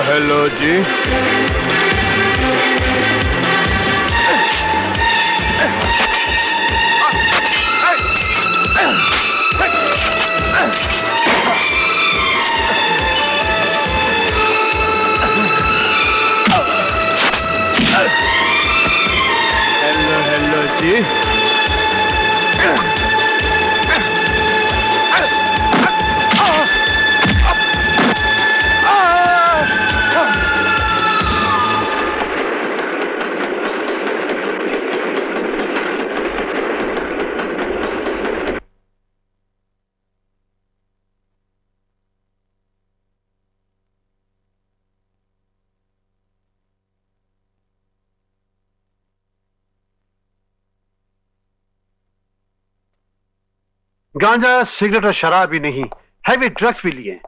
Hello जी। Hello hello जी। गांजा, cigarette और शराब ही नहीं, हैवी ड्रग्स भी लिए।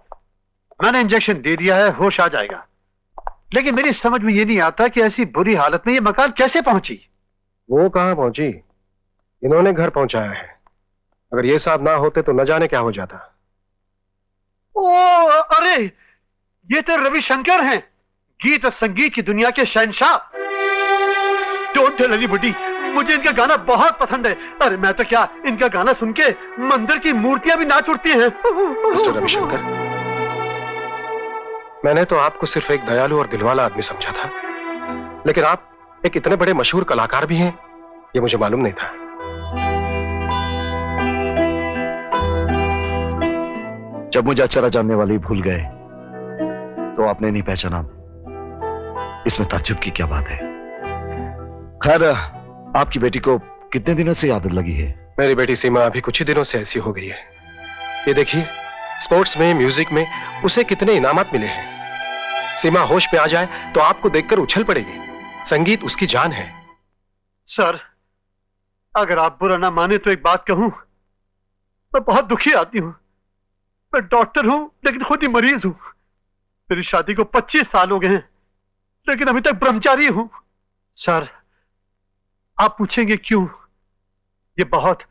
मैंने इंजेक्शन दे दिया है, होश आ जाएगा। लेकिन मेरी समझ में ये नहीं आता कि ऐसी बुरी हालत में ये मकान कैसे पहुंची। वो कहां पहुंची, इन्होंने घर पहुंचाया है। अगर ये साहब ना होते तो न जाने क्या हो जाता। ओ अरे, ये तो रविशंकर हैं, गीत और संगीत की दुनिया के शहंशाह। डोंट टेल एनीबॉडी, मुझे इनका गाना बहुत पसंद है। अरे मैं तो क्या, इनका गाना सुन के मंदिर की मूर्तियां भी नाच उठती हैं। मिस्टर रविशंकर, मैंने तो आपको सिर्फ एक दयालु और दिलवाला आदमी समझा था, लेकिन आप एक इतने बड़े मशहूर कलाकार भी हैं, ये मुझे मालूम नहीं था। जब मुझे अच्छा जानने वाले भूल गए तो आपने नहीं पहचाना, इसमें ताज्जुब की क्या बात है। खैर, आपकी बेटी को कितने दिनों से आदत लगी है? मेरी बेटी सीमा अभी कुछ ही दिनों से ऐसी हो गई है। ये देखिए, स्पोर्ट्स में, म्यूजिक में उसे कितने इनामात मिले हैं। सीमा होश में आ जाए तो आपको देखकर उछल पड़ेगी। संगीत उसकी जान है। सर, अगर आप बुरा ना माने तो एक बात कहूं, मैं बहुत दुखी आदमी हूं। मैं डॉक्टर हूं लेकिन खुद ही मरीज हूं। मेरी शादी को 25 साल हो गए हैं, लेकिन अभी तक ब्रह्मचारी हूं। सर, आप पूछेंगे क्यों? ये बहुत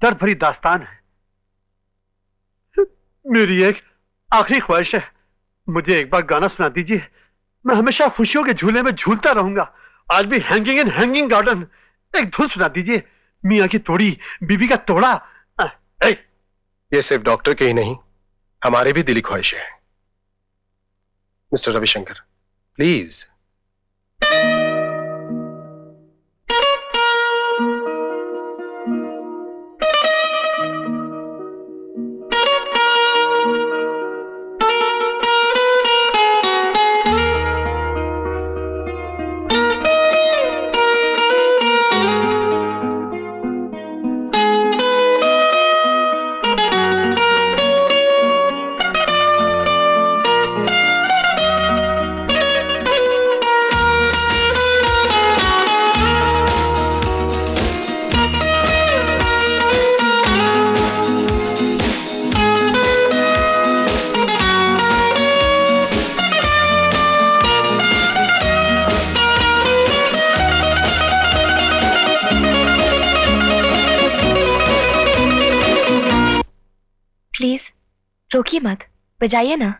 दर्द भरी दास्तान है। मेरी एक आखिरी ख्वाहिश है, मुझे एक बार गाना सुना दीजिए। मैं हमेशा खुशियों के झूले में झूलता रहूंगा। आज भी हैंगिंग इन हैंगिंग गार्डन। एक धुन सुना दीजिए, मियाँ की तोड़ी, बीबी का तोड़ा। ये सिर्फ डॉक्टर के ही नहीं, हमारे भी दिली ख्वाहिश है। Mister Ravishankar, please. प्लीज रोकिए मत, बजाइए ना।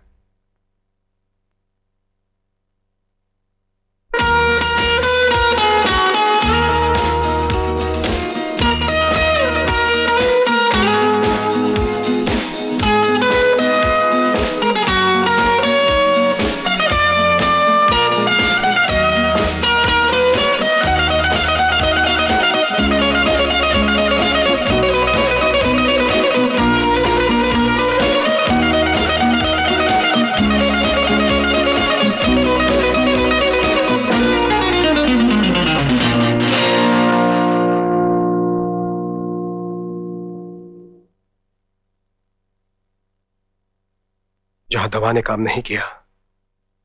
जहां दवा ने काम नहीं किया,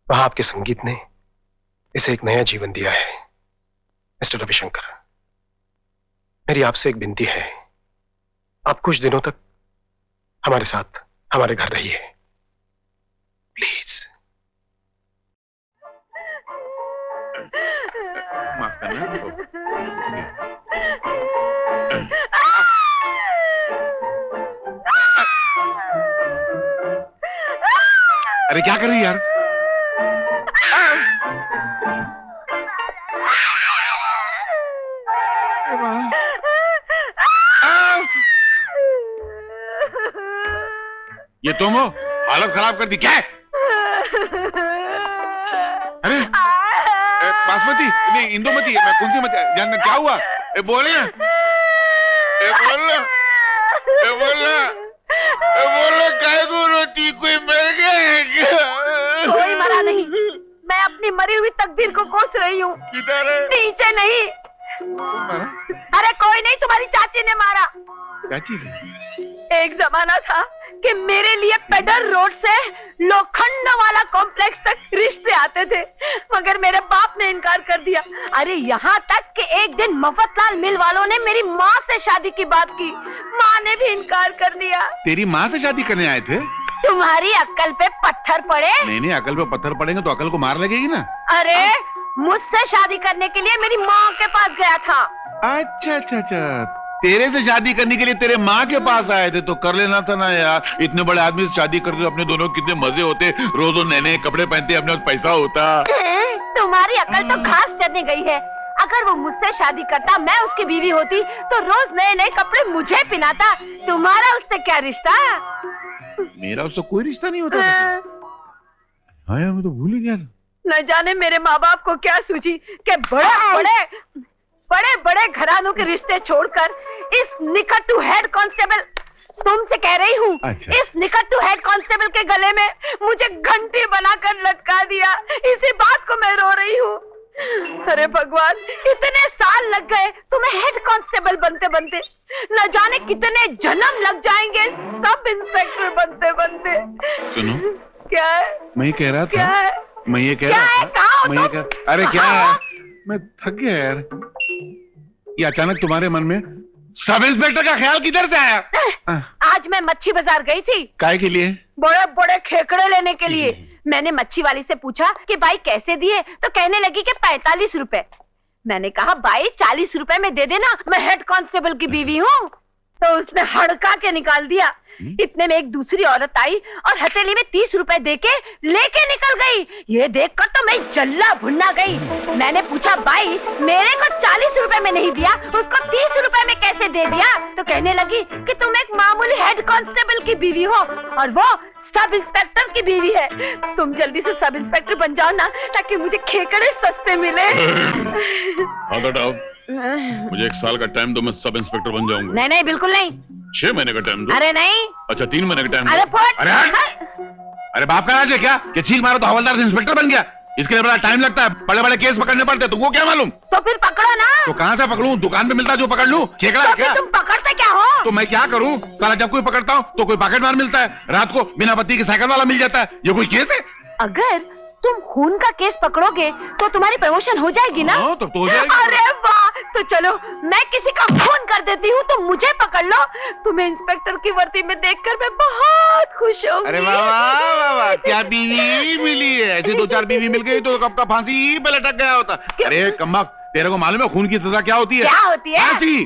वहां आपके संगीत ने इसे एक नया जीवन दिया है। मिस्टर रविशंकर, मेरी आपसे एक विनती है, आप कुछ दिनों तक हमारे साथ हमारे घर रहिए, प्लीज। माफ करना। अरे क्या कर रही है यार? ये तुम हो? हालत खराब कर दी क्या है? अरे बासमती नहीं, इंदुमती, मैं कौन सी मती जानना, क्या हुआ? बोल काय को रोती, कोई मर गया है क्या? कोई मरा नहीं, मैं अपनी मरी हुई तकदीर को कोस रही हूँ। किधर है? नीचे नहीं। मारा? अरे कोई नहीं, तुम्हारी चाची ने मारा। चाची? एक जमाना था कि मेरे लिए पेडर रोड से लोखंड वाला कॉम्प्लेक्स तक रिश्ते आते थे, मगर मेरे बाप ने इनकार कर दिया। अरे यहाँ तक कि एक दिन मफतलाल मिल वालों ने मेरी माँ से शादी की बात की, माँ ने भी इनकार कर दिया। तेरी माँ से शादी करने आए थे? तुम्हारी अक्ल पे पत्थर पड़े? नहीं, अकल पे पत्थर पड़ेंगे तो अकल को मार लगेगी ना। अरे मुझसे शादी करने के लिए मेरी माँ के पास गया था। अच्छा, तेरे से शादी करने के लिए तेरे माँ के पास आए थे, तो कर लेना था ना यार। इतने बड़े आदमी से शादी करते अपने दोनों कितने मजे होते, रोज नए नए कपड़े पहनते, अपने पास पैसा होता। तुम्हारी अकल तो घास चरने गई है। अगर वो मुझसे शादी करता, मैं उसकी बीवी होती, तो रोज नए नए कपड़े मुझे पहनाता। तुम्हारा उससे क्या रिश्ता? मेरा उससे कोई रिश्ता नहीं होता। हाँ यार, मैं तो भूल ही गया था। न जाने मेरे माँ बाप को क्या सूझी कि बड़े बड़े घरानों के रिश्ते छोड़कर इस निकट्टू हेड कांस्टेबल, तुमसे कह रही हूँ, अच्छा। इस निकट्टू हेड कांस्टेबल के गले में मुझे घंटी बनाकर लटका दिया। इसी बात को मैं रो रही हूँ। अरे भगवान, इतने साल लग गए तुम्हें हेड कांस्टेबल बनते बनते, न जाने कितने जन्म लग जाएंगे सब इंस्पेक्टर बनते बनते। सुनो, क्या है? मैं ये कह रहा क्या था, है? मैं ये कह क्या रहा है? था, कहाँ हो मैं ये तुम? कह, अरे क्या है, मैं थक गया यार। ये अचानक तुम्हारे मन में सब इंस्पेक्टर का ख्याल किधर से आया? आज मैं मच्छी बाजार गई थी, काय के लिए? बड़े बड़े खेकड़े लेने के लिए। मैंने मच्छी वाली से पूछा कि भाई कैसे दिए, तो कहने लगी कि 45 रुपए। मैंने कहा भाई 40 रुपए में दे देना, मैं हेड कांस्टेबल की बीवी हूँ। तो उसने हड़का के निकाल दिया। इतने में एक दूसरी औरत आई और हथेली में 30 रुपए देके लेके निकल गई। ये देखकर तो मैं जल्ला भुन्ना गई। मैंने पूछा भाई मेरे को 40 रुपए में नहीं दिया, उसको 30 रुपए में कैसे दे दिया? तो कहने लगी कि तुम एक मामूली हेड कांस्टेबल की बीवी हो और वो सब इंस्पेक्टर की बीवी है। तुम जल्दी से सब इंस्पेक्टर बन जाओ ना, ताकि मुझे खेकड़े सस्ते मिले। मुझे 1 साल का टाइम दो, मैं सब इंस्पेक्टर बन जाऊंगा। नहीं नहीं, बिल्कुल नहीं। 6 महीने का टाइम दो। अरे नहीं। अच्छा 3 महीने का टाइम दो। अरे फट। अरे अरे बाप का राज है क्या कि छील मारो तो हवलदार से इंस्पेक्टर बन गया? इसके लिए बड़ा टाइम लगता है, बड़े बड़े केस पकड़ने पड़ते, तो वो क्या मालूम? तो फिर पकड़ो ना। तो कहाँ से पकड़ूं? दुकान पे मिलता जो पकड़ लूं? खेकड़ा तो क्या? तुम पकड़ते क्या हो? तो मैं क्या करूं? साला जब कोई पकड़ता हूं तो कोई पॉकेट मार मिलता है, रात को बिना बत्ती की साइकिल वाला मिल जाता है। ये कोई केस है? अगर तुम खून का केस पकड़ोगे तो तुम्हारी प्रमोशन हो जाएगी ना? तो हो जाएगी। अरे वाह, तो चलो मैं किसी का खून कर देती हूँ, तो मुझे पकड़ लो। तुम्हें इंस्पेक्टर की वर्दी में देखकर मैं बहुत खुश हूँ। अरे वाह वाह वाह वाह, क्या बीवी मिली है। ऐसे 2-4 बीवी मिल गई तो कब का फांसी पे लटक गया होता। अरे कम्बक, तेरे को मालूम है खून की सजा क्या होती है? क्या होती है? फांसी।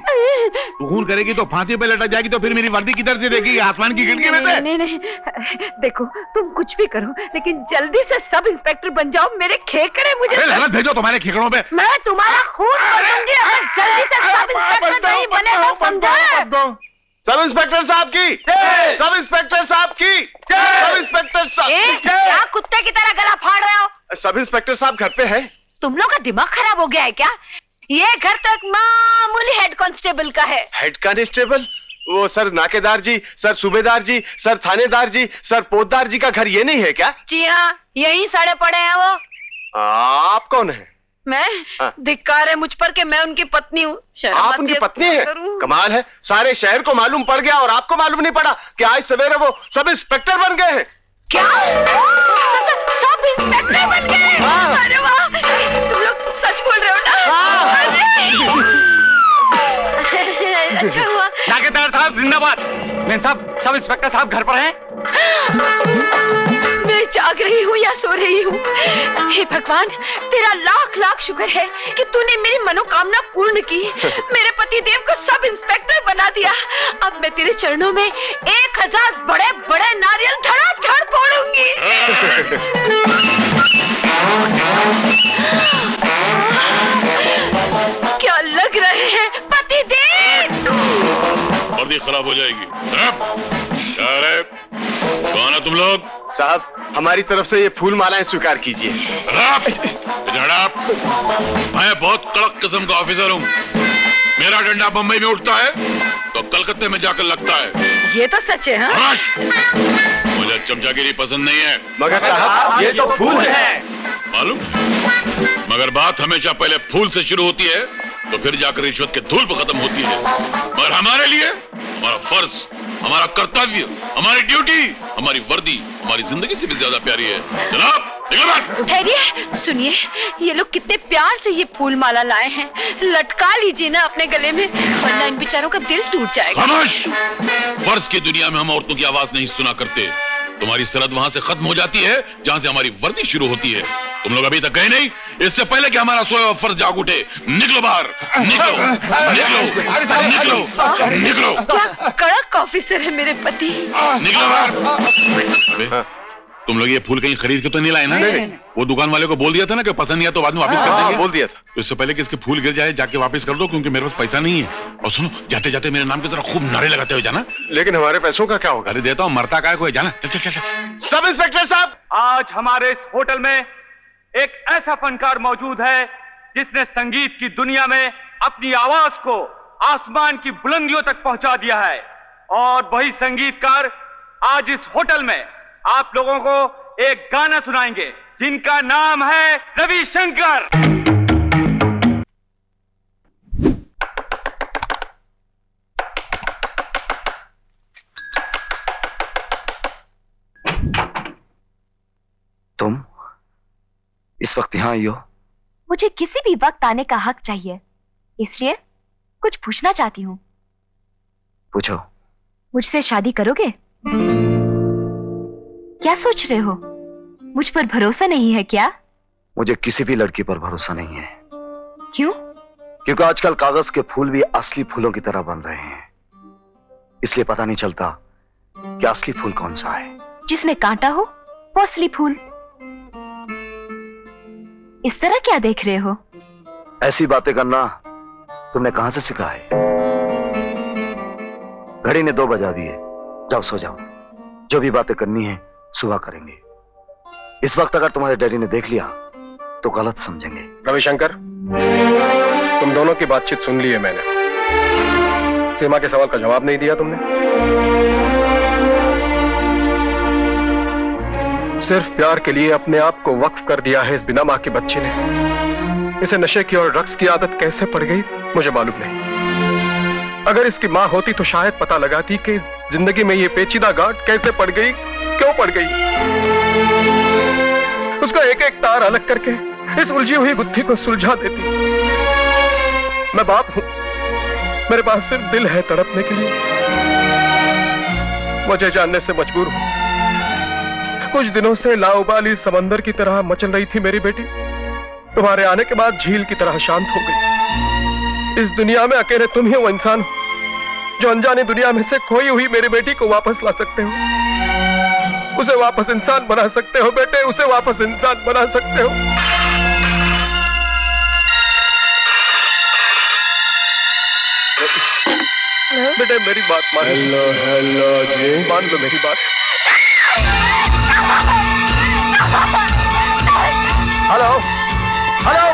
तू खून करेगी तो फांसी पे लटक जाएगी, तो फिर मेरी वर्दी किधर से देगी? आसमान की खिड़की में से? नहीं नहीं, देखो तुम कुछ भी करो, लेकिन जल्दी से सब इंस्पेक्टर बन जाओ। मेरे खेकड़े मुझे लानत भेजो तुम्हारे खेकड़ों पे। मैं तुम्हारा खून कर दूंगी अगर जल्दी से सब इंस्पेक्टर नहीं बने तो समझो। सब इंस्पेक्टर साहब की, सब इंस्पेक्टर साहब की, सब इंस्पेक्टर साहब। क्या कुत्ते की तरह गला फाड़ रहे हो? सब इंस्पेक्टर साहब घर पे है। तुम लोग का दिमाग खराब हो गया है क्या? ये घर तो एक मामूली हेड कांस्टेबल का है। Head constable? वो सर नाकेदार जी, सर सूबेदार जी, सर थानेदार जी, सर पोतदार जी का घर ये नहीं है क्या? जी हाँ, यही सड़े पड़े हैं वो। आप कौन है? मैं? धिक्कार है मुझ पर कि मैं उनकी पत्नी हूँ। आप उनकी पत्नी है? कमाल है, सारे शहर को मालूम पड़ गया और आपको मालूम नहीं पड़ा कि आज सवेरे वो सब इंस्पेक्टर बन गए हैं। क्या? सब इंस्पेक्टर बन गए? अरे वाह, तुम लोग सच बोल रहे हो ना? अच्छा हुआ। नाकेदार साहब जिंदाबाद। मैन साहब, सब इंस्पेक्टर साहब घर पर हैं? मैं जाग रही हूँ या सो रही हूँ? हे भगवान, तेरा लाख लाख शुक्र है कि तूने मेरी मनोकामना पूर्ण की। मेरे पति देव को सब इंस्पेक्टर बना दिया। अब मैं तेरे चरणों में 1000 बड़े बड़े नारियल धड़ाधड़ फोड़ूंगी। खराब हो जाएगी। क्या रे? कौन है तुम लोग? साहब, हमारी तरफ से ये फूल मालाएं स्वीकार कीजिए। मैं बहुत कड़क किस्म का ऑफिसर हूँ। मेरा डंडा बम्बई में उठता है तो कलकत्ते में जाकर लगता है। ये तो सच है। हाँ? मुझे चमचागिरी पसंद नहीं है। मगर साहब, ये तो फूल है। मालूम? मगर बात हमेशा पहले फूल से शुरू होती है तो फिर जाकर रिश्वत के धूल पर खत्म होती है। और हमारे लिए हमारा फर्ज, हमारा कर्तव्य, हमारी ड्यूटी, हमारी वर्दी हमारी जिंदगी से भी ज्यादा प्यारी है। जनाब ठहरिए, सुनिए, ये लोग कितने प्यार से ये फूल माला लाए हैं। लटका लीजिए ना अपने गले में, वरना इन बेचारों का दिल टूट जाएगा। खामोश! फर्ज की दुनिया में हम औरतों की आवाज नहीं सुना करते। तुम्हारी सरहद वहां से खत्म हो जाती है जहां से हमारी वर्दी शुरू होती है। तुम लोग अभी तक गए नहीं, इससे पहले कि हमारा सोया हुआ फर्ज जाग उठे। निकलो बाहर, निकलो, निकलो, निकलो, निकलो। क्या कड़क ऑफिसर है मेरे पति। निकलो बाहर। तुम लोग ये फूल कहीं खरीद के तो नहीं लाए ना? वो दुकान वाले को बोल दिया था ना कि पसंद नहीं आया तो बाद में वापस कर देंगे। बोल दिया था। तो इससे पहले कि इसके फूल गिर जाए जाके वापस कर दो, क्योंकि मेरे पास पैसा नहीं है। और सुनो, जाते जाते मेरे नाम के जरा खूब नारे लगाते हुए जाना। लेकिन हमारे पैसों का क्या होगा? अरे देता हूँ, मरता काय को है, जाना। चल चल चल। सब इंस्पेक्टर साहब, आज हमारे इस होटल में एक ऐसा फनकार मौजूद है जिसने संगीत की दुनिया में अपनी आवाज को आसमान की बुलंदियों तक पहुंचा दिया है। और वही संगीतकार आज इस होटल में आप लोगों को एक गाना सुनाएंगे जिनका नाम है रविशंकर। तुम इस वक्त यहाँ आई हो? मुझे किसी भी वक्त आने का हक चाहिए, इसलिए कुछ पूछना चाहती हूँ। पूछो। मुझसे शादी करोगे? क्या सोच रहे हो? मुझ पर भरोसा नहीं है क्या? मुझे किसी भी लड़की पर भरोसा नहीं है। क्यों? क्योंकि आजकल कागज के फूल भी असली फूलों की तरह बन रहे हैं, इसलिए पता नहीं चलता कि असली फूल कौन सा है। जिसमें कांटा हो वो असली फूल। इस तरह क्या देख रहे हो? ऐसी बातें करना तुमने कहां से सीखा है? घड़ी ने 2 बजा दिए, जाओ सो जाओ। जो भी बातें करनी है सुबह करेंगे। इस वक्त अगर तुम्हारे डैडी ने देख लिया तो गलत समझेंगे। रविशंकर, तुम दोनों की बातचीत सुन ली है मैंने। सीमा के सवाल का जवाब नहीं दिया तुमने। सिर्फ प्यार के लिए अपने आप को वक्फ कर दिया है इस बिना मां की बच्ची ने। इसे नशे की और ड्रग्स की आदत कैसे पड़ गई मुझे मालूम नहीं। अगर इसकी मां होती तो शायद पता लगाती कि जिंदगी में ये पेचीदा गांठ कैसे पड़ गई, क्यों पड़ गई। उसका एक एक तार अलग करके इस उलझी हुई गुत्थी को सुलझा देती। मैं बाप हूं, मेरे पास सिर्फ दिल है तड़पने के लिए। मुझे जानने से मजबूर हूं। कुछ दिनों से लाउबाली समंदर की तरह मचल रही थी मेरी बेटी, तुम्हारे आने के बाद झील की तरह शांत हो गई। इस दुनिया में अकेले तुम ही वो इंसान हो जो अनजानी दुनिया में से खोई हुई मेरी बेटी को वापस ला सकते हो। उसे वापस इंसान बना सकते हो बेटे, उसे वापस इंसान बना सकते हो। बेटे मेरी बात मान। हेलो जी, मान लो मेरी बात। हेलो हेलो,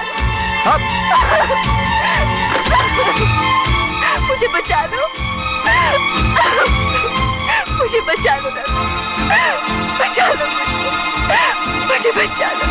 मुझे बचा लो, मुझे बचा लो, बचा लो, मुझे बचा लो।